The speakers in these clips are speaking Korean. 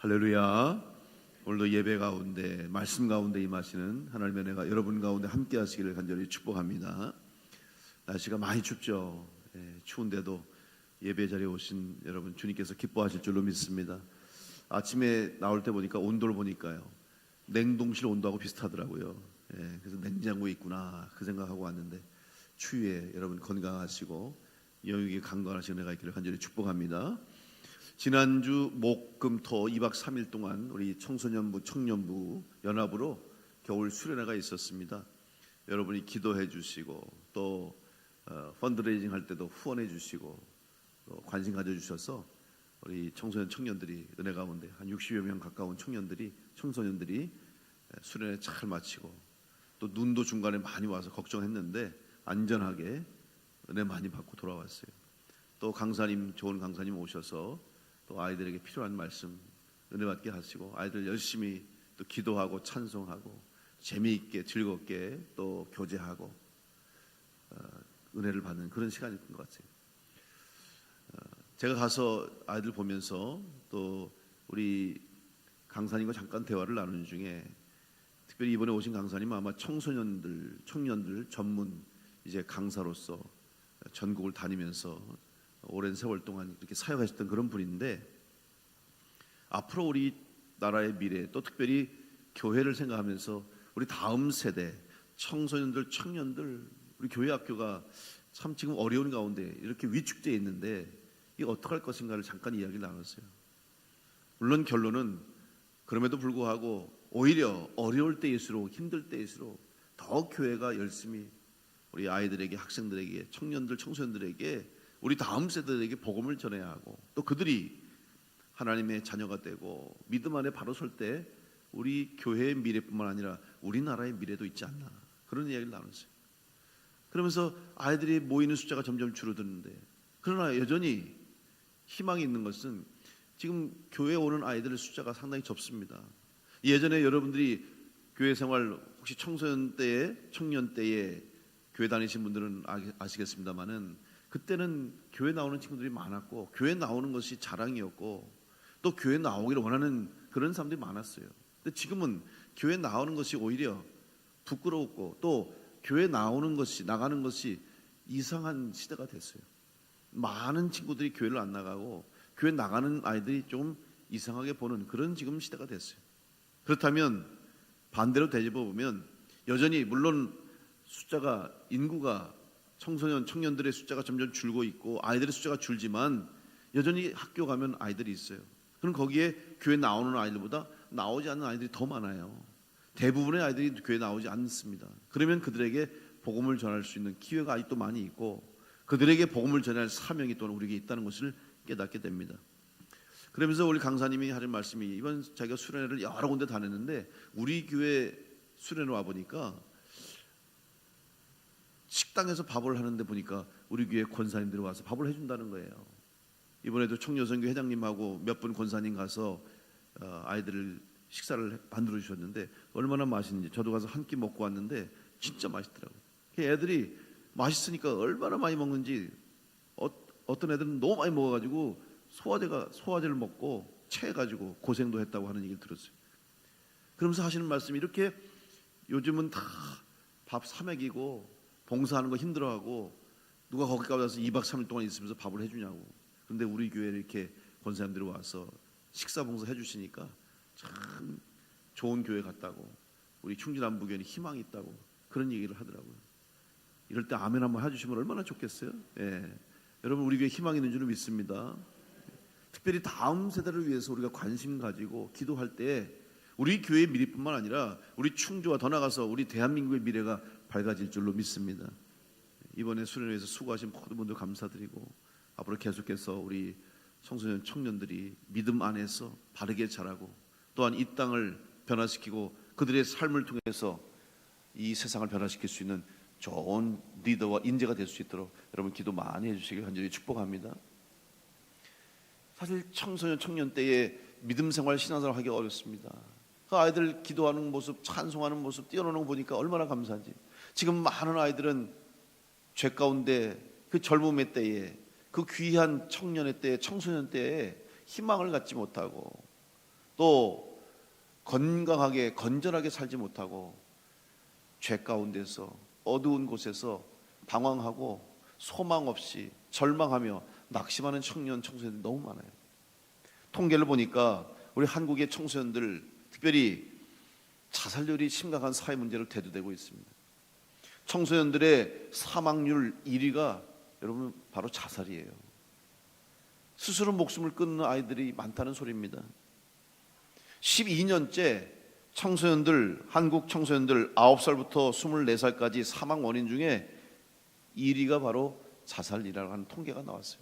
할렐루야. 오늘도 예배 가운데 말씀 가운데 임하시는 하나님의 은혜가 여러분 가운데 함께 하시기를 간절히 축복합니다. 날씨가 많이 춥죠. 추운데도 예배 자리에 오신 여러분 주님께서 기뻐하실 줄로 믿습니다. 아침에 나올 때 보니까 온도를 보니까요, 냉동실 온도하고 비슷하더라고요. 그래서 냉장고에 있구나 그 생각하고 왔는데, 추위에 여러분 건강하시고 여유있게 강건하신 은혜가 있기를 간절히 축복합니다. 지난주 목, 금, 토 2박 3일 동안 우리 청소년부, 청년부 연합으로 겨울 수련회가 있었습니다. 여러분이 기도해 주시고 또 펀드레이징 할 때도 후원해 주시고 또 관심 가져주셔서 우리 청소년 청년들이 은혜 가운데 한 60여 명 가까운 청소년들이 수련회 잘 마치고, 또 눈도 중간에 많이 와서 걱정했는데 안전하게 은혜 많이 받고 돌아왔어요. 또 강사님, 좋은 강사님 오셔서 또 아이들에게 필요한 말씀 은혜 받게 하시고, 아이들 열심히 또 기도하고 찬송하고 재미있게 즐겁게 또 교제하고 은혜를 받는 그런 시간이었던 것 같아요. 제가 가서 아이들 보면서 또 우리 강사님과 잠깐 대화를 나누는 중에, 특별히 이번에 오신 강사님은 아마 청년들 전문 이제 강사로서 전국을 다니면서 오랜 세월 동안 이렇게 사역하셨던 그런 분인데, 앞으로 우리 나라의 미래, 또 특별히 교회를 생각하면서 우리 다음 세대 청소년들, 청년들, 우리 교회 학교가 참 지금 어려운 가운데 이렇게 위축되어 있는데 이거 어떻게 할 것인가를 잠깐 이야기를 나눴어요. 물론 결론은 그럼에도 불구하고 오히려 어려울 때일수록, 힘들 때일수록 더 교회가 열심히 우리 아이들에게, 학생들에게, 청년들, 청소년들에게, 우리 다음 세대들에게 복음을 전해야 하고, 또 그들이 하나님의 자녀가 되고 믿음 안에 바로 설 때 우리 교회의 미래뿐만 아니라 우리나라의 미래도 있지 않나, 그런 이야기를 나눴어요. 그러면서 아이들이 모이는 숫자가 점점 줄어드는데, 그러나 여전히 희망이 있는 것은 지금 교회에 오는 아이들의 숫자가 상당히 적습니다. 예전에 여러분들이 교회 생활 혹시 청소년 때에, 청년 때에 교회 다니신 분들은 아시겠습니다만은, 그때는 교회 나오는 친구들이 많았고 교회 나오는 것이 자랑이었고 또 교회 나오기를 원하는 그런 사람들이 많았어요. 근데 지금은 교회 나오는 것이 오히려 부끄럽고 또 교회 나가는 것이 이상한 시대가 됐어요. 많은 친구들이 교회를 안 나가고 교회 나가는 아이들이 좀 이상하게 보는 그런 지금 시대가 됐어요. 그렇다면 반대로 되짚어 보면, 여전히 물론 인구가 청소년, 청년들의 숫자가 점점 줄고 있고 아이들의 숫자가 줄지만 여전히 학교 가면 아이들이 있어요. 그럼 거기에 교회 나오는 아이들보다 나오지 않는 아이들이 더 많아요. 대부분의 아이들이 교회 나오지 않습니다. 그러면 그들에게 복음을 전할 수 있는 기회가 아직도 많이 있고 그들에게 복음을 전할 사명이 또한 우리에게 있다는 것을 깨닫게 됩니다. 그러면서 우리 강사님이 하는 말씀이, 이번 자기가 수련회를 여러 군데 다녔는데 우리 교회 수련회 와보니까 식당에서 밥을 하는데 보니까 우리 교회 권사님들이 와서 밥을 해준다는 거예요. 이번에도 청년선교 회장님하고 몇 분 권사님 가서 아이들을 식사를 만들어 주셨는데 얼마나 맛있는지 저도 가서 한 끼 먹고 왔는데 진짜 맛있더라고요. 애들이 맛있으니까 얼마나 많이 먹는지, 어떤 애들은 너무 많이 먹어가지고 소화제를 먹고 체해가지고 고생도 했다고 하는 얘기를 들었어요. 그러면서 하시는 말씀이, 이렇게 요즘은 다 밥 사 먹이고 봉사하는 거 힘들어하고 누가 거기까지 와서 2박 3일 동안 있으면서 밥을 해주냐고. 그런데 우리 교회에 이렇게 권사님들이 와서 식사 봉사 해주시니까 참 좋은 교회 같다고, 우리 충진남부교회는 희망이 있다고 그런 얘기를 하더라고요. 이럴 때 아멘 한번 해주시면 얼마나 좋겠어요. 여러분, 우리 교회에 희망이 있는 줄을 믿습니다. 특별히 다음 세대를 위해서 우리가 관심 가지고 기도할 때 우리 교회의 미래뿐만 아니라 우리 충주와 더 나아가서 우리 대한민국의 미래가 밝아질 줄로 믿습니다. 이번에 수련회에서 수고하신 모든 분들 감사드리고, 앞으로 계속해서 우리 청소년 청년들이 믿음 안에서 바르게 자라고 또한 이 땅을 변화시키고 그들의 삶을 통해서 이 세상을 변화시킬 수 있는 좋은 리더와 인재가 될 수 있도록 여러분 기도 많이 해주시길 간절히 축복합니다. 사실 청소년 청년 때에 믿음 생활, 신앙생활 하기 어렵습니다. 그 아이들 기도하는 모습, 찬송하는 모습, 뛰어노는 거 보니까 얼마나 감사한지. 지금 많은 아이들은 죄 가운데 그 젊음의 때에, 그 귀한 청년의 때에, 청소년 때에 희망을 갖지 못하고 또 건강하게 건전하게 살지 못하고 죄 가운데서 어두운 곳에서 방황하고 소망 없이 절망하며 낙심하는 청년 청소년들이 너무 많아요. 통계를 보니까 우리 한국의 청소년들, 특별히 자살률이 심각한 사회 문제로 대두되고 있습니다. 청소년들의 사망률 1위가 여러분 바로 자살이에요. 스스로 목숨을 끊는 아이들이 많다는 소리입니다. 12년째 청소년들, 한국 청소년들 9살부터 24살까지 사망 원인 중에 1위가 바로 자살이라고 하는 통계가 나왔어요.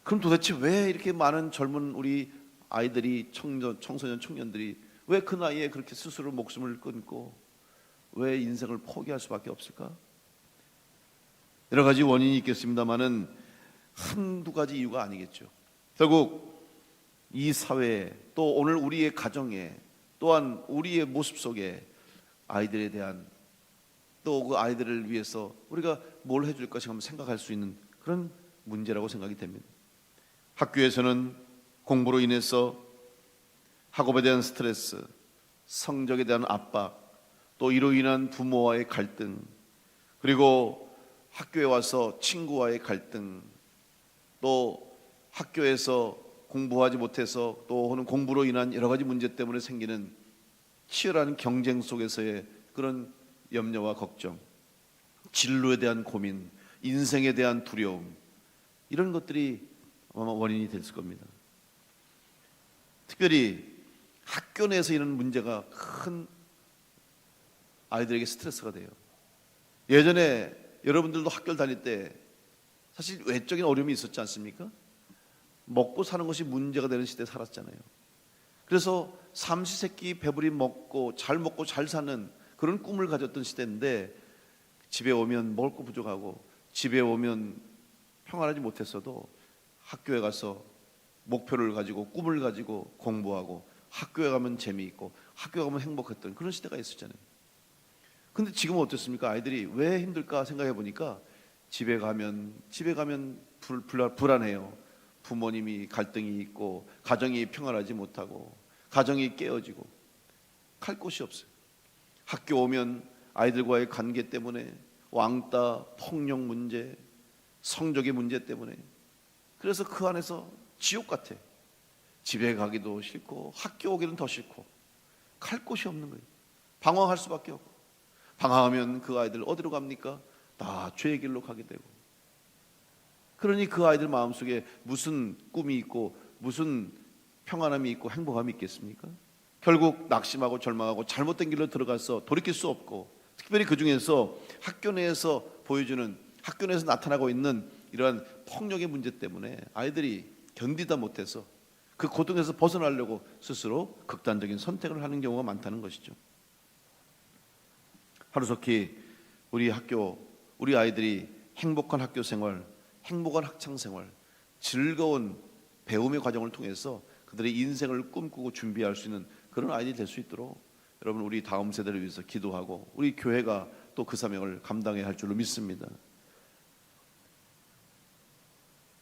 그럼 도대체 왜 이렇게 많은 젊은 우리 아이들이 청소년 청년들이 왜 그 나이에 그렇게 스스로 목숨을 끊고 왜 인생을 포기할 수밖에 없을까? 여러 가지 원인이 있겠습니다만은 한두 가지 이유가 아니겠죠. 결국 이 사회에 또 오늘 우리의 가정에 또한 우리의 모습 속에 아이들에 대한 또 그 아이들을 위해서 우리가 뭘 해줄 것인가 한번 생각할 수 있는 그런 문제라고 생각이 됩니다. 학교에서는 공부로 인해서 학업에 대한 스트레스, 성적에 대한 압박, 또 이로 인한 부모와의 갈등, 그리고 학교에 와서 친구와의 갈등, 또 학교에서 공부하지 못해서 또 혹은 공부로 인한 여러 가지 문제 때문에 생기는 치열한 경쟁 속에서의 그런 염려와 걱정, 진로에 대한 고민, 인생에 대한 두려움, 이런 것들이 아마 원인이 됐을 겁니다. 특별히 학교 내에서 이런 문제가 큰 아이들에게 스트레스가 돼요. 예전에 여러분들도 학교를 다닐 때 사실 외적인 어려움이 있었지 않습니까? 먹고 사는 것이 문제가 되는 시대에 살았잖아요. 그래서 삼시세끼 배부리 먹고 잘 사는 그런 꿈을 가졌던 시대인데 집에 오면 먹을 거 부족하고 집에 오면 평안하지 못했어도 학교에 가서 목표를 가지고 꿈을 가지고 공부하고 학교에 가면 재미있고 학교에 가면 행복했던 그런 시대가 있었잖아요. 근데 지금은 어떻습니까? 아이들이 왜 힘들까 생각해 보니까 집에 가면 불안해요. 부모님이 갈등이 있고 가정이 평안하지 못하고 가정이 깨어지고 갈 곳이 없어요. 학교 오면 아이들과의 관계 때문에 왕따, 폭력 문제, 성적의 문제 때문에 그래서 그 안에서 지옥 같아. 집에 가기도 싫고 학교 오기는 더 싫고 갈 곳이 없는 거예요. 방황할 수밖에 없고 방황하면 그 아이들 어디로 갑니까? 다 죄의 길로 가게 되고 그러니 그 아이들 마음속에 무슨 꿈이 있고 무슨 평안함이 있고 행복함이 있겠습니까? 결국 낙심하고 절망하고 잘못된 길로 들어가서 돌이킬 수 없고 특별히 그 중에서 학교 내에서 보여주는 학교 내에서 나타나고 있는 이러한 폭력의 문제 때문에 아이들이 견디다 못해서 그 고통에서 벗어나려고 스스로 극단적인 선택을 하는 경우가 많다는 것이죠. 하루속히 우리 아이들이 행복한 학교 생활, 행복한 학창 생활, 즐거운 배움의 과정을 통해서 그들의 인생을 꿈꾸고 준비할 수 있는 그런 아이들이 될 수 있도록 여러분 우리 다음 세대를 위해서 기도하고 우리 교회가 또 그 사명을 감당해야 할 줄로 믿습니다.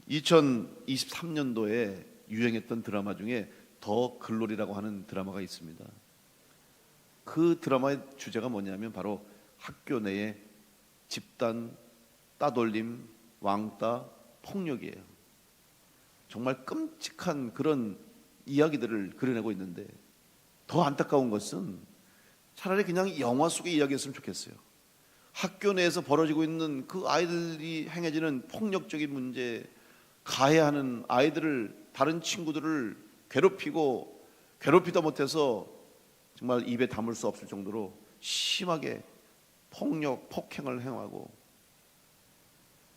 2023년도에 유행했던 드라마 중에 더 글로리라고 하는 드라마가 있습니다. 그 드라마의 주제가 뭐냐면 바로 학교 내의 집단 따돌림, 왕따, 폭력이에요. 정말 끔찍한 그런 이야기들을 그려내고 있는데 더 안타까운 것은 차라리 그냥 영화 속의 이야기였으면 좋겠어요. 학교 내에서 벌어지고 있는 그 아이들이 행해지는 폭력적인 문제, 가해하는 아이들을 다른 친구들을 괴롭히다 못해서 정말 입에 담을 수 없을 정도로 심하게 폭행을 행하고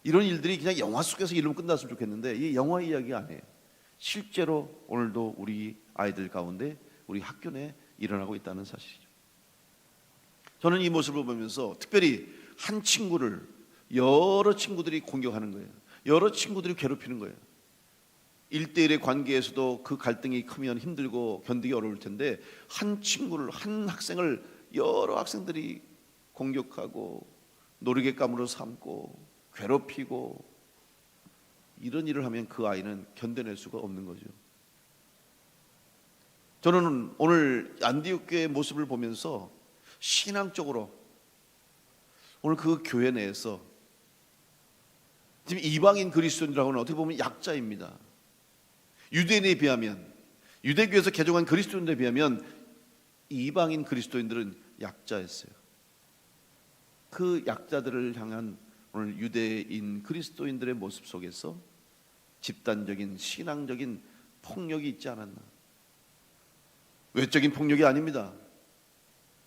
이런 일들이 그냥 영화 속에서 이러면 끝났으면 좋겠는데 이게 영화 이야기가 아니에요. 실제로 오늘도 우리 아이들 가운데 우리 학교 내에 일어나고 있다는 사실이죠. 저는 이 모습을 보면서 특별히 한 친구를 여러 친구들이 공격하는 거예요. 여러 친구들이 괴롭히는 거예요. 1대1의 관계에서도 그 갈등이 크면 힘들고 견디기 어려울 텐데 한 학생을 여러 학생들이 공격하고 놀이개감으로 삼고 괴롭히고 이런 일을 하면 그 아이는 견뎌낼 수가 없는 거죠. 저는 오늘 안디옥 교회의 모습을 보면서 신앙적으로 오늘 그 교회 내에서 지금 이방인 그리스도인들하고는 어떻게 보면 약자입니다. 유대인에 비하면, 유대교에서 개종한 그리스도인들에 비하면 이방인 그리스도인들은 약자였어요. 그 약자들을 향한 오늘 유대인 그리스도인들의 모습 속에서 집단적인 신앙적인 폭력이 있지 않았나. 외적인 폭력이 아닙니다.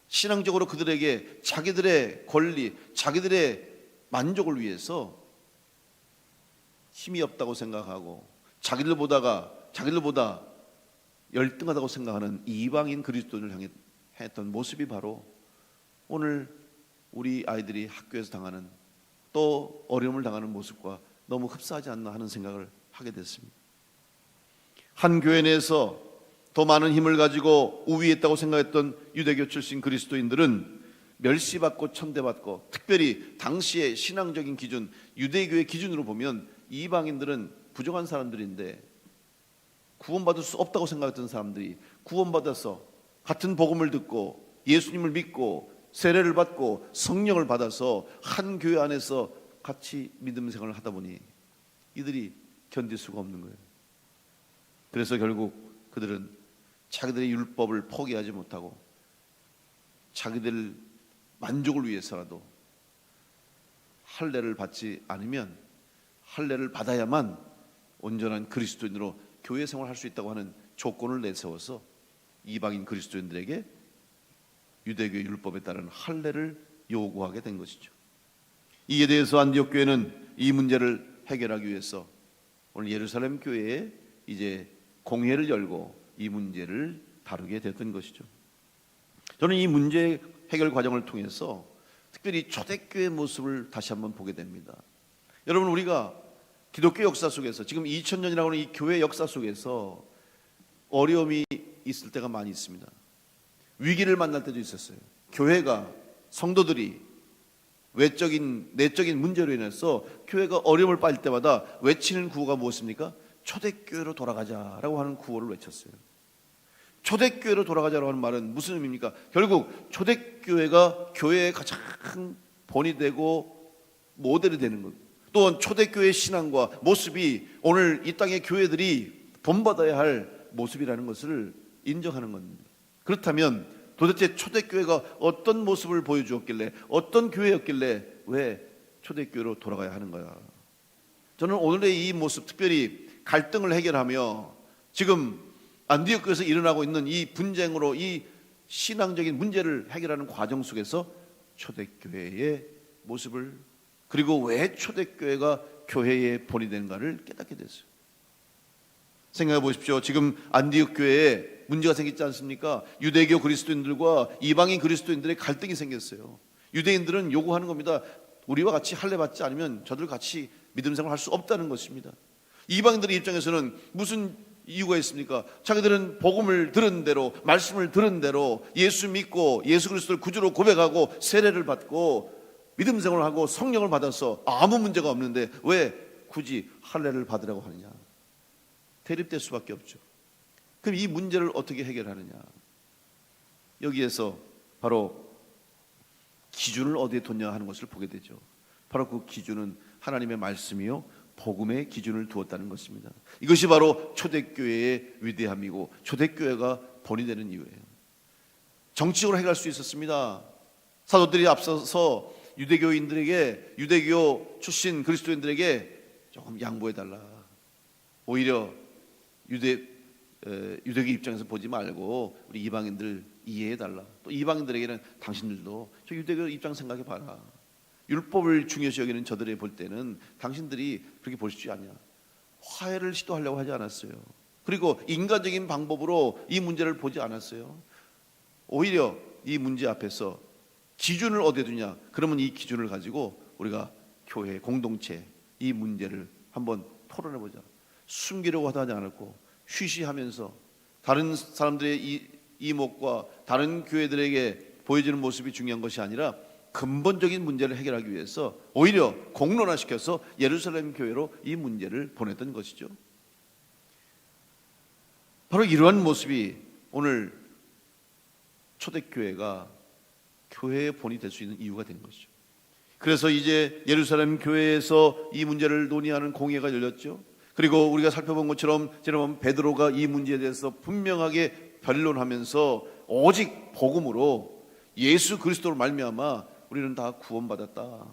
신앙적으로 그들에게 자기들의 권리, 자기들의 만족을 위해서 힘이 없다고 생각하고 자기들보다 열등하다고 생각하는 이방인 그리스도인을 향해 했던 모습이 바로 오늘 우리 아이들이 학교에서 당하는 또 어려움을 당하는 모습과 너무 흡사하지 않나 하는 생각을 하게 됐습니다. 한 교회 내에서 더 많은 힘을 가지고 우위했다고 생각했던 유대교 출신 그리스도인들은 멸시받고 천대받고, 특별히 당시의 신앙적인 기준, 유대교의 기준으로 보면 이방인들은 부정한 사람들인데 구원받을 수 없다고 생각했던 사람들이 구원받아서 같은 복음을 듣고 예수님을 믿고 세례를 받고 성령을 받아서 한 교회 안에서 같이 믿음 생활을 하다 보니 이들이 견딜 수가 없는 거예요. 그래서 결국 그들은 자기들의 율법을 포기하지 못하고 자기들 만족을 위해서라도 할례를 받지 않으면 할례를 받아야만 온전한 그리스도인으로 교회 생활을 할 수 있다고 하는 조건을 내세워서 이방인 그리스도인들에게 유대교 율법에 따른 할례를 요구하게 된 것이죠. 이에 대해서 안디옥 교회는 이 문제를 해결하기 위해서 오늘 예루살렘 교회에 이제 공회를 열고 이 문제를 다루게 됐던 것이죠. 저는 이 문제 해결 과정을 통해서 특별히 초대교회의 모습을 다시 한번 보게 됩니다. 여러분, 우리가 기독교 역사 속에서 지금 2000년이라고 하는 이 교회 역사 속에서 어려움이 있을 때가 많이 있습니다. 위기를 만날 때도 있었어요. 교회가, 성도들이 외적인 내적인 문제로 인해서 교회가 어려움을 빠질 때마다 외치는 구호가 무엇입니까? 초대교회로 돌아가자라고 하는 구호를 외쳤어요. 초대교회로 돌아가자라고 하는 말은 무슨 의미입니까? 결국 초대교회가 교회의 가장 본이 되고 모델이 되는 것, 또한 초대교회의 신앙과 모습이 오늘 이 땅의 교회들이 본받아야 할 모습이라는 것을 인정하는 겁니다. 그렇다면 도대체 초대교회가 어떤 모습을 보여주었길래, 어떤 교회였길래 왜 초대교회로 돌아가야 하는 거야? 저는 오늘의 이 모습, 특별히 갈등을 해결하며 지금 안디옥 교회에서 일어나고 있는 이 분쟁으로 이 신앙적인 문제를 해결하는 과정 속에서 초대교회의 모습을, 그리고 왜 초대교회가 교회의 본이 되는가를 깨닫게 됐어요. 생각해 보십시오. 지금 안디옥 교회에 문제가 생겼지 않습니까? 유대교 그리스도인들과 이방인 그리스도인들의 갈등이 생겼어요. 유대인들은 요구하는 겁니다. 우리와 같이 할례 받지 않으면 저들 같이 믿음 생활을 할 수 없다는 것입니다. 이방인들의 입장에서는 무슨 이유가 있습니까? 자기들은 복음을 들은 대로, 말씀을 들은 대로 예수 믿고 예수 그리스도를 구주로 고백하고 세례를 받고 믿음 생활을 하고 성령을 받아서 아무 문제가 없는데 왜 굳이 할례를 받으라고 하느냐? 대립될 수밖에 없죠. 그럼 이 문제를 어떻게 해결하느냐? 여기에서 바로 기준을 어디에 뒀냐 하는 것을 보게 되죠. 바로 그 기준은 하나님의 말씀이요 복음의 기준을 두었다는 것입니다. 이것이 바로 초대교회의 위대함이고 초대교회가 본이 되는 이유예요. 정치적으로 해결할 수 있었습니다. 사도들이 앞서서 유대교인들에게, 유대교 출신 그리스도인들에게 조금 양보해달라, 오히려 유대교 입장에서 보지 말고 우리 이방인들 이해해달라, 또 이방인들에게는 당신들도 저 유대교 입장 생각해봐라, 율법을 중요시 여기는 저들이 볼 때는 당신들이 그렇게 볼 수 있지 않냐, 화해를 시도하려고 하지 않았어요. 그리고 인간적인 방법으로 이 문제를 보지 않았어요. 오히려 이 문제 앞에서 기준을 어디에 두냐? 그러면 이 기준을 가지고 우리가 교회, 공동체 이 문제를 한번 토론해보자. 숨기려고 하지 않았고 쉬쉬하면서 다른 사람들의 이목과 다른 교회들에게 보여지는 모습이 중요한 것이 아니라 근본적인 문제를 해결하기 위해서 오히려 공론화시켜서 예루살렘 교회로 이 문제를 보냈던 것이죠. 바로 이러한 모습이 오늘 초대교회가 교회의 본이 될 수 있는 이유가 된 것이죠. 그래서 이제 예루살렘 교회에서 이 문제를 논의하는 공회가 열렸죠. 그리고 우리가 살펴본 것처럼 지난번 베드로가 이 문제에 대해서 분명하게 변론하면서 오직 복음으로 예수 그리스도로 말미암아 우리는 다 구원받았다,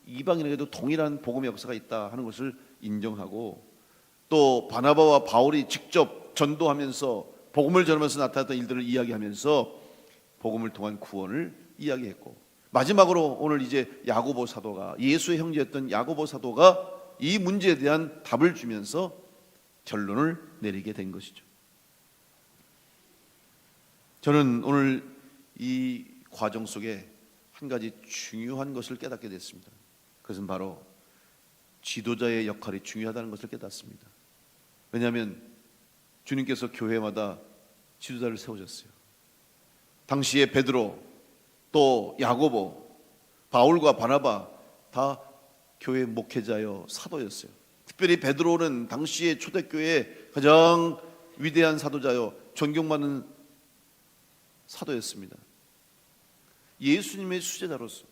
이방인에게도 동일한 복음의 역사가 있다 하는 것을 인정하고, 또 바나바와 바울이 직접 전도하면서 복음을 전하면서 나타났던 일들을 이야기하면서 복음을 통한 구원을 이야기했고, 마지막으로 오늘 이제 야고보 사도가, 예수의 형제였던 야고보 사도가 이 문제에 대한 답을 주면서 결론을 내리게 된 것이죠. 저는 오늘 이 과정 속에 한 가지 중요한 것을 깨닫게 됐습니다. 그것은 바로 지도자의 역할이 중요하다는 것을 깨닫습니다. 왜냐하면 주님께서 교회마다 지도자를 세우셨어요. 당시에 베드로, 또 야고보, 바울과 바나바 다 교회 목회자여 사도였어요. 특별히 베드로는 당시에 초대교회의 가장 위대한 사도자여 존경받는 사도였습니다. 예수님의 수제자로서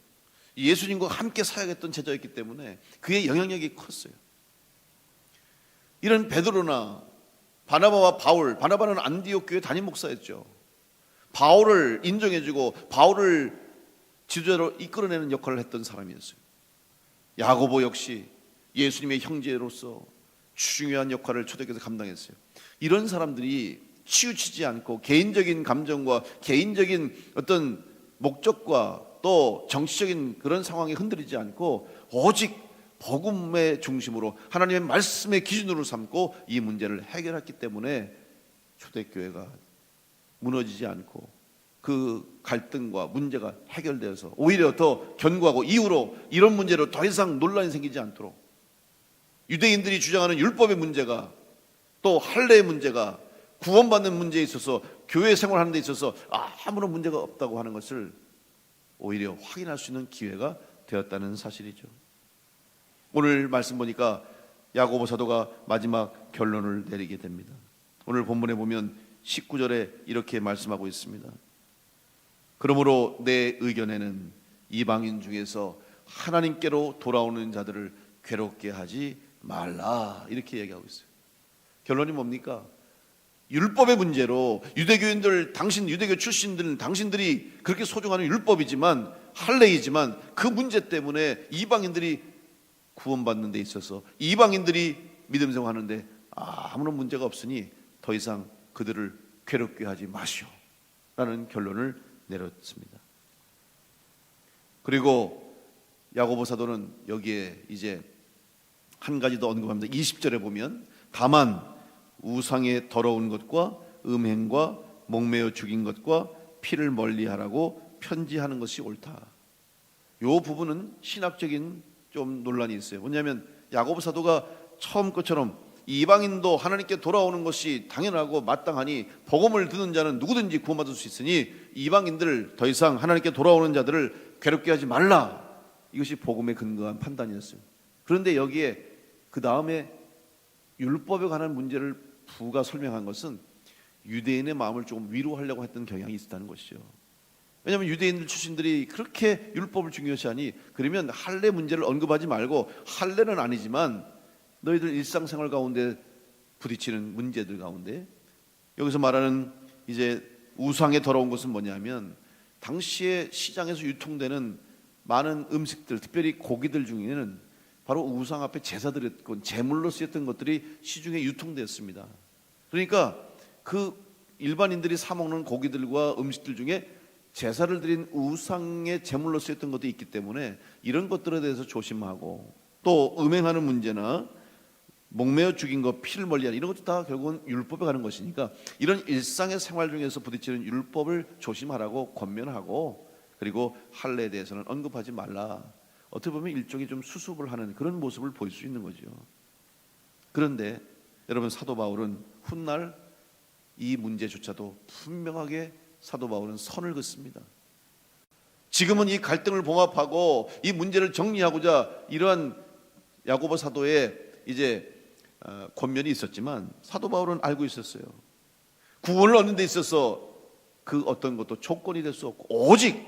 예수님과 함께 사역했던 제자였기 때문에 그의 영향력이 컸어요. 이런 베드로나 바나바와 바울, 바나바는 안디옥 교회 담임 목사였죠. 바울을 인정해주고 바울을 지도자로 이끌어내는 역할을 했던 사람이었어요. 야고보 역시 예수님의 형제로서 중요한 역할을 초대교회에서 감당했어요. 이런 사람들이 치우치지 않고 개인적인 감정과 개인적인 어떤 목적과 또 정치적인 그런 상황에 흔들리지 않고 오직 복음의 중심으로 하나님의 말씀의 기준으로 삼고 이 문제를 해결했기 때문에 초대교회가 무너지지 않고 그 갈등과 문제가 해결되어서 오히려 더 견고하고, 이후로 이런 문제로 더 이상 논란이 생기지 않도록 유대인들이 주장하는 율법의 문제가, 또 할례의 문제가, 구원받는 문제에 있어서, 교회 생활하는 데 있어서 아무런 문제가 없다고 하는 것을 오히려 확인할 수 있는 기회가 되었다는 사실이죠. 오늘 말씀 보니까 야고보 사도가 마지막 결론을 내리게 됩니다. 오늘 본문에 보면 19절에 이렇게 말씀하고 있습니다. 그러므로 내 의견에는 이방인 중에서 하나님께로 돌아오는 자들을 괴롭게 하지 말라, 이렇게 얘기하고 있어요. 결론이 뭡니까? 율법의 문제로 유대교인들, 당신 유대교 출신들, 당신들이 그렇게 소중한 율법이지만, 할례이지만 그 문제 때문에 이방인들이 구원받는 데 있어서, 이방인들이 믿음 생활하는데 아무런 문제가 없으니 더 이상 그들을 괴롭게 하지 마시오 라는 결론을 내렸습니다. 그리고 야고보 사도는 여기에 이제 한 가지 더 언급합니다. 20절에 보면 다만 우상의 더러운 것과 음행과 목매어 죽인 것과 피를 멀리하라고 편지하는 것이 옳다. 이 부분은 신학적인 좀 논란이 있어요. 뭐냐면 야고보 사도가 처음 것처럼 이방인도 하나님께 돌아오는 것이 당연하고 마땅하니 복음을 듣는 자는 누구든지 구원받을 수 있으니 이방인들 더 이상 하나님께 돌아오는 자들을 괴롭게 하지 말라, 이것이 복음에 근거한 판단이었어요. 그런데 여기에 그 다음에 율법에 관한 문제를 부가 설명한 것은 유대인의 마음을 조금 위로하려고 했던 경향이 있었다는 것이죠. 왜냐하면 유대인들 출신들이 그렇게 율법을 중요시하니, 그러면 할례 문제를 언급하지 말고, 할례는 아니지만 너희들 일상생활 가운데 부딪히는 문제들 가운데, 여기서 말하는 이제 우상에 더러운 것은 뭐냐면 당시에 시장에서 유통되는 많은 음식들, 특별히 고기들 중에는 바로 우상 앞에 제사드렸고 제물로 쓰였던 것들이 시중에 유통되었습니다. 그러니까 그 일반인들이 사 먹는 고기들과 음식들 중에 제사를 드린 우상의 제물로 쓰였던 것도 있기 때문에 이런 것들에 대해서 조심하고, 또 음행하는 문제나 목매어 죽인 것, 피를 멀리하는 이런 것도 다 결국은 율법에 가는 것이니까 이런 일상의 생활 중에서 부딪히는 율법을 조심하라고 권면하고, 그리고 할례에 대해서는 언급하지 말라. 어떻게 보면 일종의 좀 수습을 하는 그런 모습을 보일 수 있는 거죠. 그런데 여러분, 사도 바울은 훗날 이 문제조차도 분명하게 사도 바울은 선을 긋습니다. 지금은 이 갈등을 봉합하고 이 문제를 정리하고자 이러한 야고보 사도의 이제 권면이 있었지만 사도 바울은 알고 있었어요. 구원을 얻는 데 있어서 그 어떤 것도 조건이 될 수 없고 오직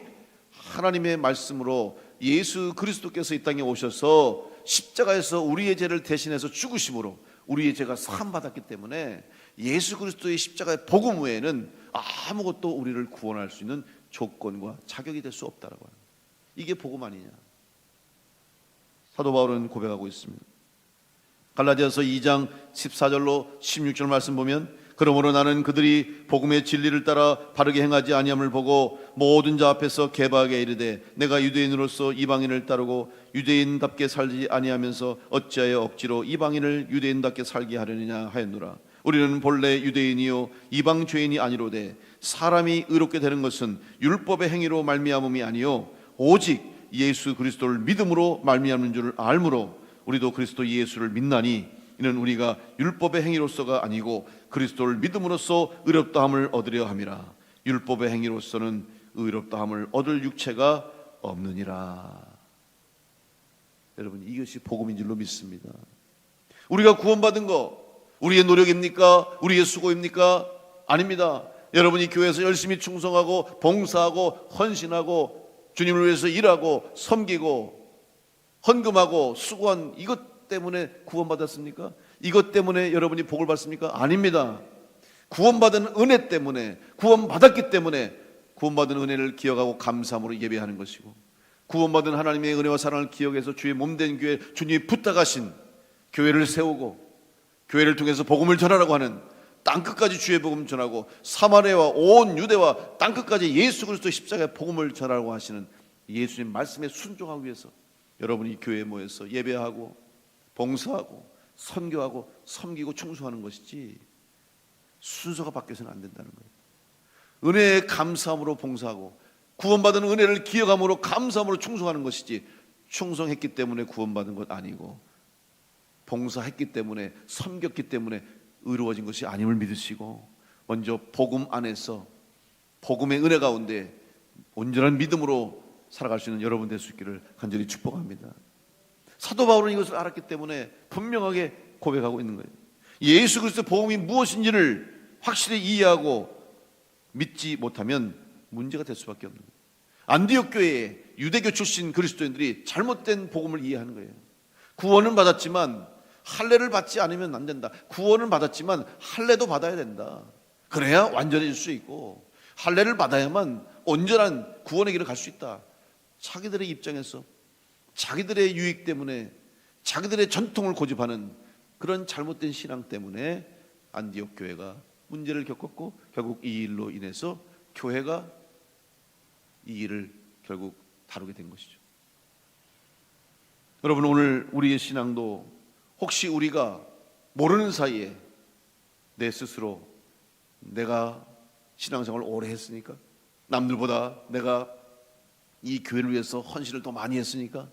하나님의 말씀으로 예수 그리스도께서 이 땅에 오셔서 십자가에서 우리의 죄를 대신해서 죽으심으로 우리의 죄가 사함받았기 때문에 예수 그리스도의 십자가의 복음 외에는 아무것도 우리를 구원할 수 있는 조건과 자격이 될 수 없다라고 합니다. 이게 복음 아니냐? 사도 바울은 고백하고 있습니다. 갈라디아서 2장 14절로 16절 말씀 보면 그러므로 나는 그들이 복음의 진리를 따라 바르게 행하지 아니함을 보고 모든 자 앞에서 개박하게 이르되 내가 유대인으로서 이방인을 따르고 유대인답게 살지 아니하면서 어찌하여 억지로 이방인을 유대인답게 살게 하려느냐 하였노라. 우리는 본래 유대인이요 이방 죄인이 아니로되 사람이 의롭게 되는 것은 율법의 행위로 말미암음이 아니요 오직 예수 그리스도를 믿음으로 말미암는 줄을 알므로 우리도 그리스도 예수를 믿나니 이는 우리가 율법의 행위로서가 아니고 그리스도를 믿음으로써 의롭다함을 얻으려 함이라. 율법의 행위로서는 의롭다함을 얻을 육체가 없느니라. 여러분, 이것이 복음인 줄로 믿습니다. 우리가 구원받은 거 우리의 노력입니까? 우리의 수고입니까? 아닙니다. 여러분이 교회에서 열심히 충성하고 봉사하고 헌신하고 주님을 위해서 일하고 섬기고 헌금하고 수고한 이것 때문에 구원받았습니까? 이것 때문에 여러분이 복을 받습니까? 아닙니다. 구원받은 은혜 때문에, 구원받았기 때문에 구원받은 은혜를 기억하고 감사함으로 예배하는 것이고, 구원받은 하나님의 은혜와 사랑을 기억해서 주의 몸된 교회, 주님이 부탁하신 교회를 세우고 교회를 통해서 복음을 전하라고 하는, 땅끝까지 주의 복음 전하고 사마리아와 온 유대와 땅끝까지 예수 그리스도 십자가의 복음을 전하라고 하시는 예수님 말씀에 순종하기 위해서 여러분이 교회에 모여서 예배하고 봉사하고 선교하고 섬기고 충성하는 것이지 순서가 바뀌어서는 안 된다는 거예요. 은혜에 감사함으로 봉사하고 구원받은 은혜를 기억함으로 감사함으로 충성하는 것이지 충성했기 때문에 구원받은 것 아니고 봉사했기 때문에 섬겼기 때문에 의로워진 것이 아님을 믿으시고 먼저 복음 안에서 복음의 은혜 가운데 온전한 믿음으로 살아갈 수 있는 여러분 될 수 있기를 간절히 축복합니다. 사도 바울은 이것을 알았기 때문에 분명하게 고백하고 있는 거예요. 예수 그리스도의 복음이 무엇인지를 확실히 이해하고 믿지 못하면 문제가 될 수밖에 없는 거예요. 안디옥 교회에 유대교 출신 그리스도인들이 잘못된 복음을 이해하는 거예요. 구원은 받았지만 할례를 받지 않으면 안 된다. 구원은 받았지만 할례도 받아야 된다. 그래야 완전해질 수 있고 할례를 받아야만 온전한 구원의 길을 갈 수 있다. 자기들의 입장에서 자기들의 유익 때문에 자기들의 전통을 고집하는 그런 잘못된 신앙 때문에 안디옥 교회가 문제를 겪었고 결국 이 일로 인해서 교회가 이 일을 결국 다루게 된 것이죠. 여러분, 오늘 우리의 신앙도 혹시 우리가 모르는 사이에 내 스스로 내가 신앙생활을 오래 했으니까, 남들보다 내가 이 교회를 위해서 헌신을 더 많이 했으니까,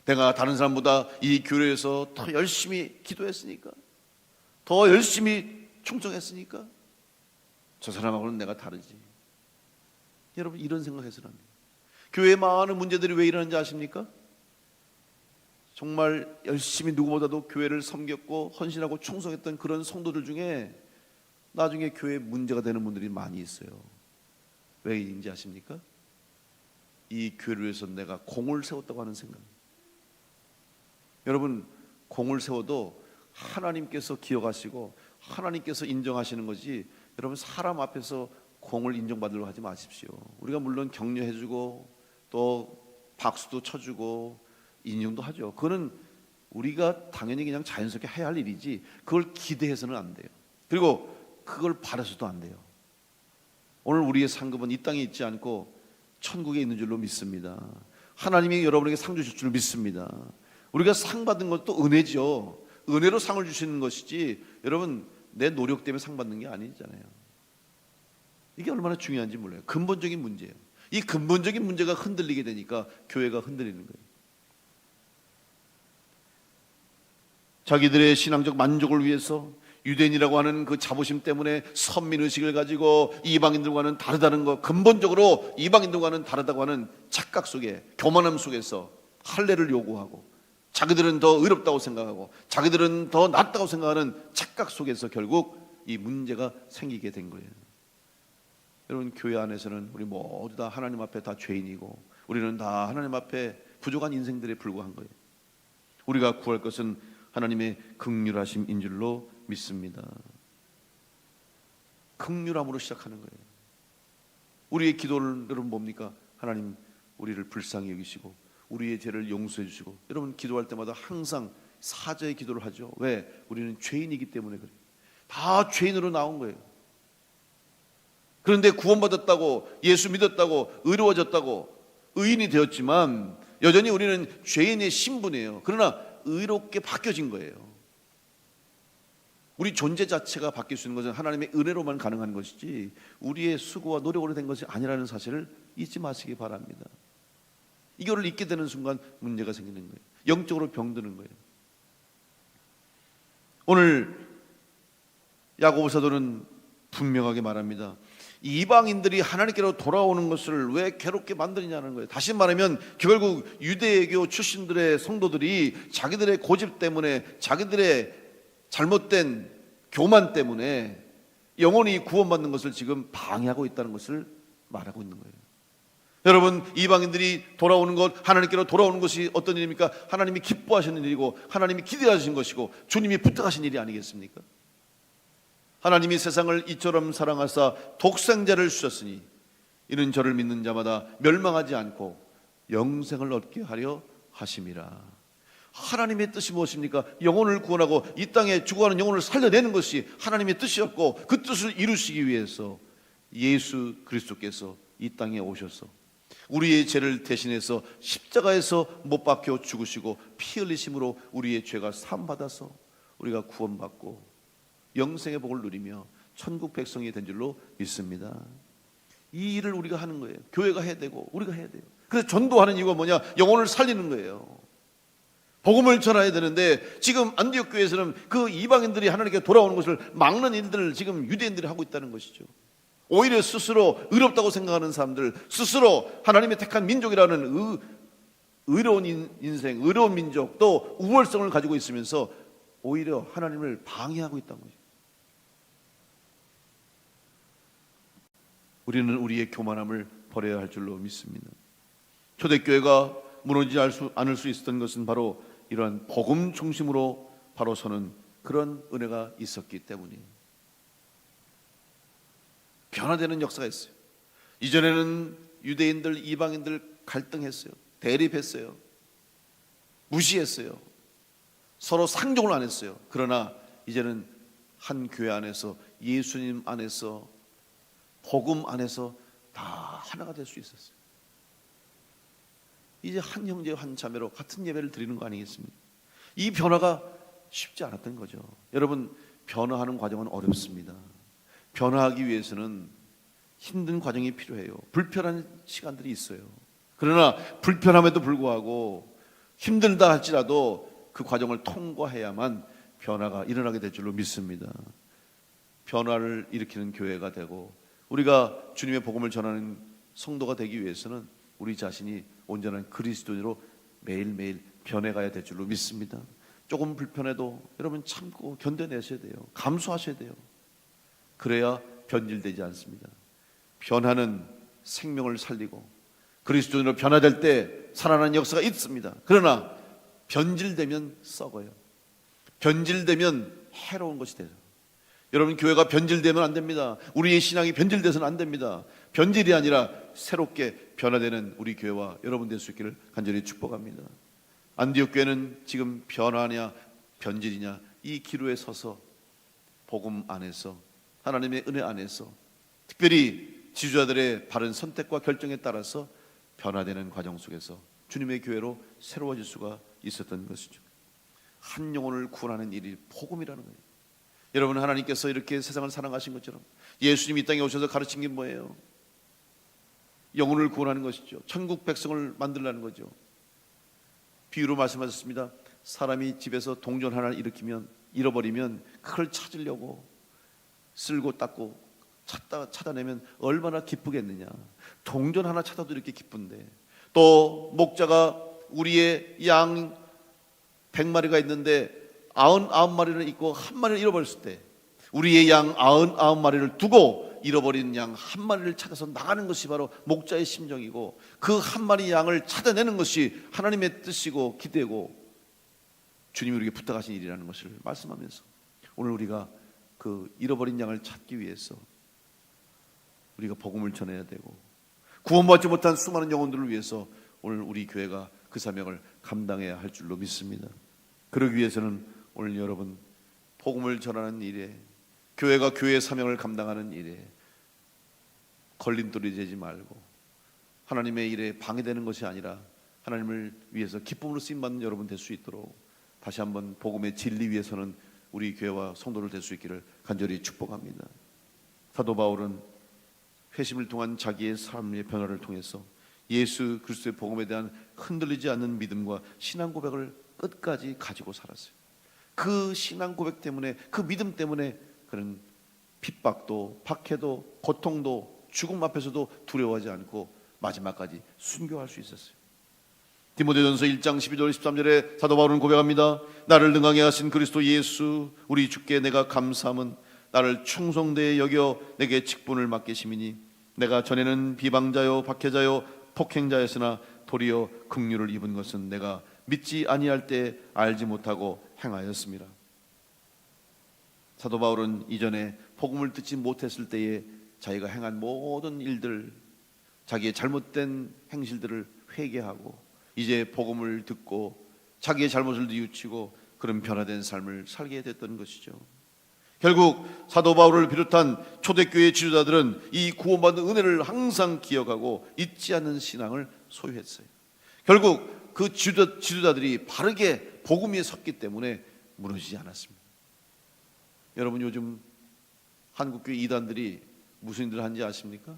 내가 다른 사람보다 이 교회에서 더 열심히 기도했으니까, 더 열심히 충성했으니까 저 사람하고는 내가 다르지. 여러분, 이런 생각해서는 안 돼요. 교회에 많은 문제들이 왜 일어나는지 아십니까? 정말 열심히 누구보다도 교회를 섬겼고 헌신하고 충성했던 그런 성도들 중에 나중에 교회에 문제가 되는 분들이 많이 있어요. 왜인지 아십니까? 이 교회를 위해서 내가 공을 세웠다고 하는 생각. 여러분, 공을 세워도 하나님께서 기억하시고 하나님께서 인정하시는 거지, 여러분 사람 앞에서 공을 인정받으려고 하지 마십시오. 우리가 물론 격려해주고 또 박수도 쳐주고 인정도 하죠. 그거는 우리가 당연히 그냥 자연스럽게 해야 할 일이지 그걸 기대해서는 안 돼요. 그리고 그걸 바라서도 안 돼요. 오늘 우리의 상급은 이 땅에 있지 않고 천국에 있는 줄로 믿습니다. 하나님이 여러분에게 상 주실 줄 믿습니다. 우리가 상 받은 것도 은혜죠. 은혜로 상을 주시는 것이지 여러분 내 노력 때문에 상 받는 게 아니잖아요. 이게 얼마나 중요한지 몰라요. 근본적인 문제예요. 이 근본적인 문제가 흔들리게 되니까 교회가 흔들리는 거예요. 자기들의 신앙적 만족을 위해서 유대인이라고 하는 그 자부심 때문에 선민의식을 가지고 이방인들과는 다르다는 것, 근본적으로 이방인들과는 다르다고 하는 착각 속에, 교만함 속에서 할례를 요구하고 자기들은 더 의롭다고 생각하고 자기들은 더 낫다고 생각하는 착각 속에서 결국 이 문제가 생기게 된 거예요. 여러분, 교회 안에서는 우리 모두 다 하나님 앞에 다 죄인이고 우리는 다 하나님 앞에 부족한 인생들에 불과한 거예요. 우리가 구할 것은 하나님의 긍휼하심인 줄로 믿습니다. 긍휼함으로 시작하는 거예요. 우리의 기도를 여러분 뭡니까? 하나님, 우리를 불쌍히 여기시고 우리의 죄를 용서해 주시고. 여러분, 기도할 때마다 항상 사죄의 기도를 하죠. 왜? 우리는 죄인이기 때문에 그래요. 다 죄인으로 나온 거예요. 그런데 구원받았다고, 예수 믿었다고, 의로워졌다고, 의인이 되었지만 여전히 우리는 죄인의 신분이에요. 그러나 의롭게 바뀌어진 거예요. 우리 존재 자체가 바뀔 수 있는 것은 하나님의 은혜로만 가능한 것이지 우리의 수고와 노력으로 된 것이 아니라는 사실을 잊지 마시기 바랍니다. 이거를 잊게 되는 순간 문제가 생기는 거예요. 영적으로 병드는 거예요. 오늘 야고보 사도는 분명하게 말합니다. 이방인들이 하나님께로 돌아오는 것을 왜 괴롭게 만드느냐는 거예요. 다시 말하면 결국 유대교 출신들의 성도들이 자기들의 고집 때문에, 자기들의 잘못된 교만 때문에 영혼이 구원받는 것을 지금 방해하고 있다는 것을 말하고 있는 거예요. 여러분, 이방인들이 돌아오는 것, 하나님께로 돌아오는 것이 어떤 일입니까? 하나님이 기뻐하시는 일이고 하나님이 기대하신 것이고 주님이 부탁하신 일이 아니겠습니까? 하나님이 세상을 이처럼 사랑하사 독생자를 주셨으니 이는 저를 믿는 자마다 멸망하지 않고 영생을 얻게 하려 하심이라. 하나님의 뜻이 무엇입니까? 영혼을 구원하고 이 땅에 죽어가는 영혼을 살려내는 것이 하나님의 뜻이었고, 그 뜻을 이루시기 위해서 예수 그리스도께서 이 땅에 오셔서 우리의 죄를 대신해서 십자가에서 못 박혀 죽으시고 피 흘리심으로 우리의 죄가 사함받아서 우리가 구원받고 영생의 복을 누리며 천국 백성이 된 줄로 믿습니다. 이 일을 우리가 하는 거예요. 교회가 해야 되고 우리가 해야 돼요. 그래서 전도하는 이유가 뭐냐? 영혼을 살리는 거예요. 복음을 전해야 되는데 지금 안디옥 교회에서는 그 이방인들이 하나님께 돌아오는 것을 막는 일들을 지금 유대인들이 하고 있다는 것이죠. 오히려 스스로 의롭다고 생각하는 사람들, 스스로 하나님의 택한 민족이라는 의로운 인생, 의로운 민족, 또 우월성을 가지고 있으면서 오히려 하나님을 방해하고 있다는 거죠. 우리는 우리의 교만함을 버려야 할 줄로 믿습니다. 초대교회가 무너지지 않을 수 있었던 것은 바로 이러한 복음 중심으로 바로 서는 그런 은혜가 있었기 때문이에요. 변화되는 역사가 있어요. 이전에는 유대인들, 이방인들 갈등했어요. 대립했어요. 무시했어요. 서로 상종을 안 했어요. 그러나 이제는 한 교회 안에서, 예수님 안에서, 복음 안에서 다 하나가 될 수 있었어요. 이제 한 형제 한 자매로 같은 예배를 드리는 거 아니겠습니까? 이 변화가 쉽지 않았던 거죠. 여러분, 변화하는 과정은 어렵습니다. 변화하기 위해서는 힘든 과정이 필요해요. 불편한 시간들이 있어요. 그러나 불편함에도 불구하고 힘들다 할지라도 그 과정을 통과해야만 변화가 일어나게 될 줄로 믿습니다. 변화를 일으키는 교회가 되고 우리가 주님의 복음을 전하는 성도가 되기 위해서는 우리 자신이 온전한 그리스도인으로 매일매일 변해가야 될 줄로 믿습니다. 조금 불편해도 여러분 참고 견뎌내셔야 돼요. 감수하셔야 돼요. 그래야 변질되지 않습니다. 변화는 생명을 살리고 그리스도인으로 변화될 때 살아나는 역사가 있습니다. 그러나 변질되면 썩어요. 변질되면 해로운 것이 돼요. 여러분, 교회가 변질되면 안 됩니다. 우리의 신앙이 변질돼서는 안 됩니다. 변질이 아니라 새롭게 변화되는 우리 교회와 여러분 될 수 있기를 간절히 축복합니다. 안디옥 교회는 지금 변화냐 변질이냐 이 기로에 서서 복음 안에서, 하나님의 은혜 안에서, 특별히 지주자들의 바른 선택과 결정에 따라서 변화되는 과정 속에서 주님의 교회로 새로워질 수가 있었던 것이죠. 한 영혼을 구원하는 일이 복음이라는 거예요. 여러분, 하나님께서 이렇게 세상을 사랑하신 것처럼 예수님이 이 땅에 오셔서 가르친 게 뭐예요? 영혼을 구원하는 것이죠. 천국 백성을 만들라는 거죠. 비유로 말씀하셨습니다. 사람이 집에서 동전 하나를 잃어버리면 그걸 찾으려고 쓸고 닦고 찾아내면 얼마나 기쁘겠느냐. 동전 하나 찾아도 이렇게 기쁜데, 또 목자가 우리의 양 100마리가 있는데 99마리를 잃고 한 마리를 잃어버렸을 때 우리의 양 99마리를 두고 잃어버린 양 한 마리를 찾아서 나가는 것이 바로 목자의 심정이고, 그 한 마리 양을 찾아내는 것이 하나님의 뜻이고 기대고 주님이 우리에게 부탁하신 일이라는 것을 말씀하면서, 오늘 우리가 그 잃어버린 양을 찾기 위해서 우리가 복음을 전해야 되고, 구원받지 못한 수많은 영혼들을 위해서 오늘 우리 교회가 그 사명을 감당해야 할 줄로 믿습니다. 그러기 위해서는 오늘 여러분, 복음을 전하는 일에, 교회가 교회의 사명을 감당하는 일에 걸림돌이 되지 말고, 하나님의 일에 방해되는 것이 아니라 하나님을 위해서 기쁨으로 쓰임받는 여러분 될 수 있도록 다시 한번 복음의 진리 위해서는 우리 교회와 성도를 될 수 있기를 간절히 축복합니다. 사도 바울은 회심을 통한 자기의 삶의 변화를 통해서 예수 그리스도의 복음에 대한 흔들리지 않는 믿음과 신앙 고백을 끝까지 가지고 살았어요. 그 신앙 고백 때문에, 그 믿음 때문에 그는 핍박도 박해도 고통도 죽음 앞에서도 두려워하지 않고 마지막까지 순교할 수 있었어요. 디모데전서 1장 12절 13절에 사도 바울은 고백합니다. 나를 능하게 하신 그리스도 예수 우리 주께 내가 감사함은 나를 충성되게 여겨 내게 직분을 맡기심이니 내가 전에는 비방자요 박해자요 폭행자였으나 도리어 긍휼을 입은 것은 내가 믿지 아니할 때 알지 못하고 행하였습니다. 사도 바울은 이전에 복음을 듣지 못했을 때에 자기가 행한 모든 일들, 자기의 잘못된 행실들을 회개하고 이제 복음을 듣고 자기의 잘못을 뉘우치고 그런 변화된 삶을 살게 됐던 것이죠. 결국 사도 바울을 비롯한 초대교회 지도자들은 이 구원받은 은혜를 항상 기억하고 잊지 않는 신앙을 소유했어요. 결국 그 지도자들이 바르게 복음 위에 섰기 때문에 무너지지 않았습니다. 여러분, 요즘 한국교회 이단들이 무슨 일을 하는지 아십니까?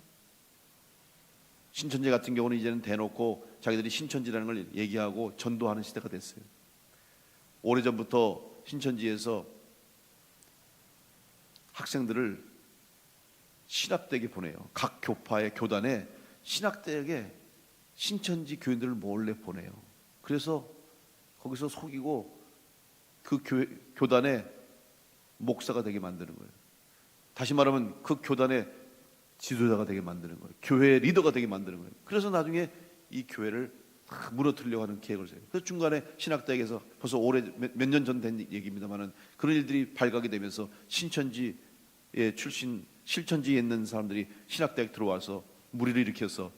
신천지 같은 경우는 이제는 대놓고 자기들이 신천지라는 걸 얘기하고 전도하는 시대가 됐어요. 오래전부터 신천지에서 학생들을 신학대학에 보내요. 각 교파의 교단에 신학대학에 신천지 교인들을 몰래 보내요. 그래서 거기서 속이고 그 교단의 목사가 되게 만드는 거예요. 다시 말하면 그 교단의 지도자가 되게 만드는 거예요. 교회의 리더가 되게 만드는 거예요. 그래서 나중에 이 교회를 무너뜨리려고 하는 계획을 세워요. 그래서 중간에 신학대학에서 벌써 오래 몇 년 전 된 얘기입니다만은 그런 일들이 발각이 되면서 신천지의 출신, 실천지에 있는 사람들이 신학대학 들어와서 무리를 일으켜서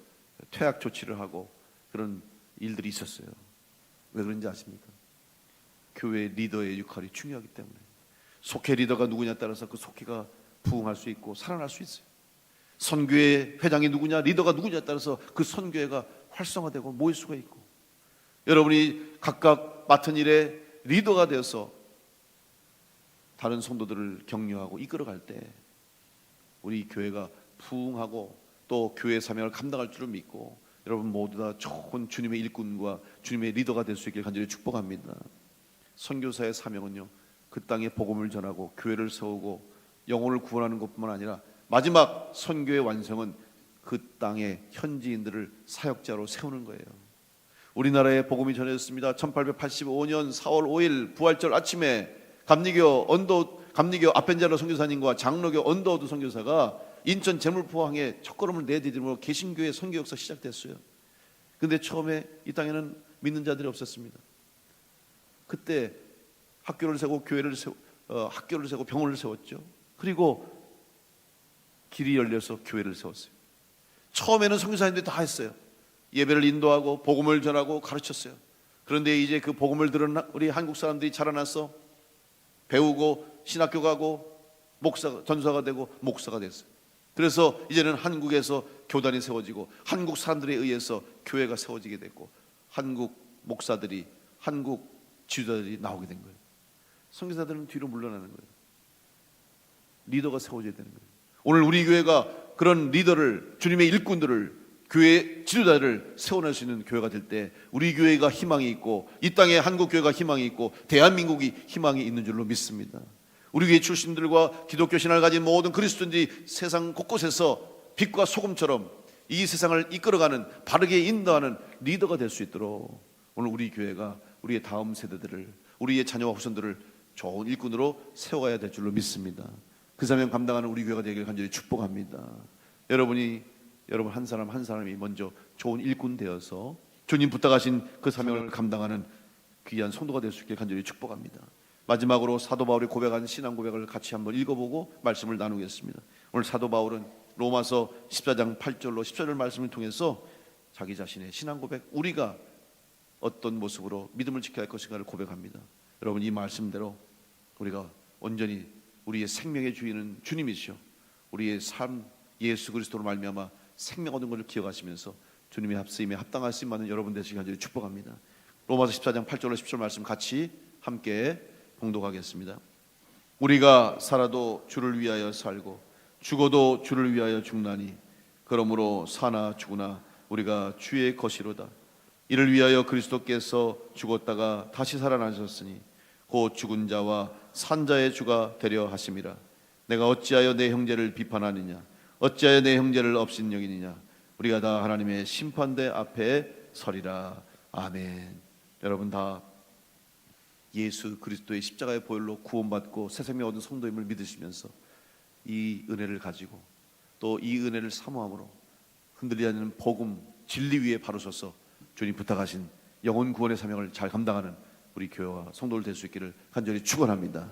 퇴학 조치를 하고 그런 일들이 있었어요. 왜 그런지 아십니까? 교회 리더의 역할이 중요하기 때문에. 속회 리더가 누구냐에 따라서 그 속회가 부흥할 수 있고 살아날 수 있어요. 선교회 회장이 누구냐, 리더가 누구냐에 따라서 그 선교회가 활성화되고 모일 수가 있고, 여러분이 각각 맡은 일에 리더가 되어서 다른 성도들을 격려하고 이끌어갈 때 우리 교회가 부흥하고 또 교회 사명을 감당할 줄을 믿고 여러분 모두 다 좋은 주님의 일꾼과 주님의 리더가 될 수 있기를 간절히 축복합니다. 선교사의 사명은요, 그 땅에 복음을 전하고 교회를 세우고 영혼을 구원하는 것뿐만 아니라 마지막 선교의 완성은 그 땅의 현지인들을 사역자로 세우는 거예요. 우리나라에 복음이 전해졌습니다. 1885년 4월 5일 부활절 아침에 감리교 아펜젤러 선교사님과 장로교 언더우드 선교사가 인천 제물포항에 첫걸음을 내디디므로 개신교의 선교 역사 시작됐어요. 그런데 처음에 이 땅에는 믿는 자들이 없었습니다. 그때 학교를 세우고 학교를 세우고 병원을 세웠죠. 그리고 길이 열려서 교회를 세웠어요. 처음에는 선교사님들이 다 했어요. 예배를 인도하고 복음을 전하고 가르쳤어요. 그런데 이제 그 복음을 들은 우리 한국 사람들이 자라나서 배우고 신학교 가고 전사가 되고 목사가 됐어요. 그래서 이제는 한국에서 교단이 세워지고 한국 사람들에 의해서 교회가 세워지게 됐고 한국 목사들이, 한국 지도자들이 나오게 된 거예요. 선교사들은 뒤로 물러나는 거예요. 리더가 세워져야 되는 거예요. 오늘 우리 교회가 그런 리더를, 주님의 일꾼들을, 교회 지도자를 세워낼 수 있는 교회가 될 때 우리 교회가 희망이 있고 이 땅에 한국 교회가 희망이 있고 대한민국이 희망이 있는 줄로 믿습니다. 우리 교회 출신들과 기독교 신앙을 가진 모든 그리스도인들이 세상 곳곳에서 빛과 소금처럼 이 세상을 이끌어가는, 바르게 인도하는 리더가 될 수 있도록 오늘 우리 교회가 우리의 다음 세대들을, 우리의 자녀와 후손들을 좋은 일꾼으로 세워가야 될 줄로 믿습니다. 그 사명 감당하는 우리 교회가 되길 간절히 축복합니다. 여러분 한 사람 한 사람이 먼저 좋은 일꾼 되어서 주님 부탁하신 그 사명을 감당하는 귀한 성도가 될 수 있길 간절히 축복합니다. 마지막으로 사도 바울이 고백한 신앙 고백을 같이 한번 읽어보고 말씀을 나누겠습니다. 오늘 사도 바울은 로마서 14장 8절로 14절 말씀을 통해서 자기 자신의 신앙 고백, 우리가 어떤 모습으로 믿음을 지켜야 할 것인가를 고백합니다. 여러분, 이 말씀대로 우리가 온전히 우리의 생명의 주인은 주님이시오, 우리의 삶 예수 그리스도로 말미암아 생명 얻은 것을 기억하시면서 주님의 합쓰임에 합당할 수 있는 여러분 되시길 간절히 축복합니다. 로마서 14장 8절로 10절 말씀 같이 함께 봉독하겠습니다. 우리가 살아도 주를 위하여 살고 죽어도 주를 위하여 죽나니 그러므로 사나 죽으나 우리가 주의 것이로다. 이를 위하여 그리스도께서 죽었다가 다시 살아나셨으니 곧 죽은 자와 산 자의 주가 되려 하심이라. 내가 어찌하여 내 형제를 비판하느냐, 어찌하여 내 형제를 업신여기느냐. 우리가 다 하나님의 심판대 앞에 서리라. 아멘. 여러분 다 예수 그리스도의 십자가의 보혈로 구원받고 새 생명 얻은 성도임을 믿으시면서 이 은혜를 가지고 또 이 은혜를 사모함으로 흔들리지 않는 복음 진리 위에 바로 서서 주님 부탁하신 영혼 구원의 사명을 잘 감당하는 우리 교회와 성도들 될 수 있기를 간절히 축원합니다.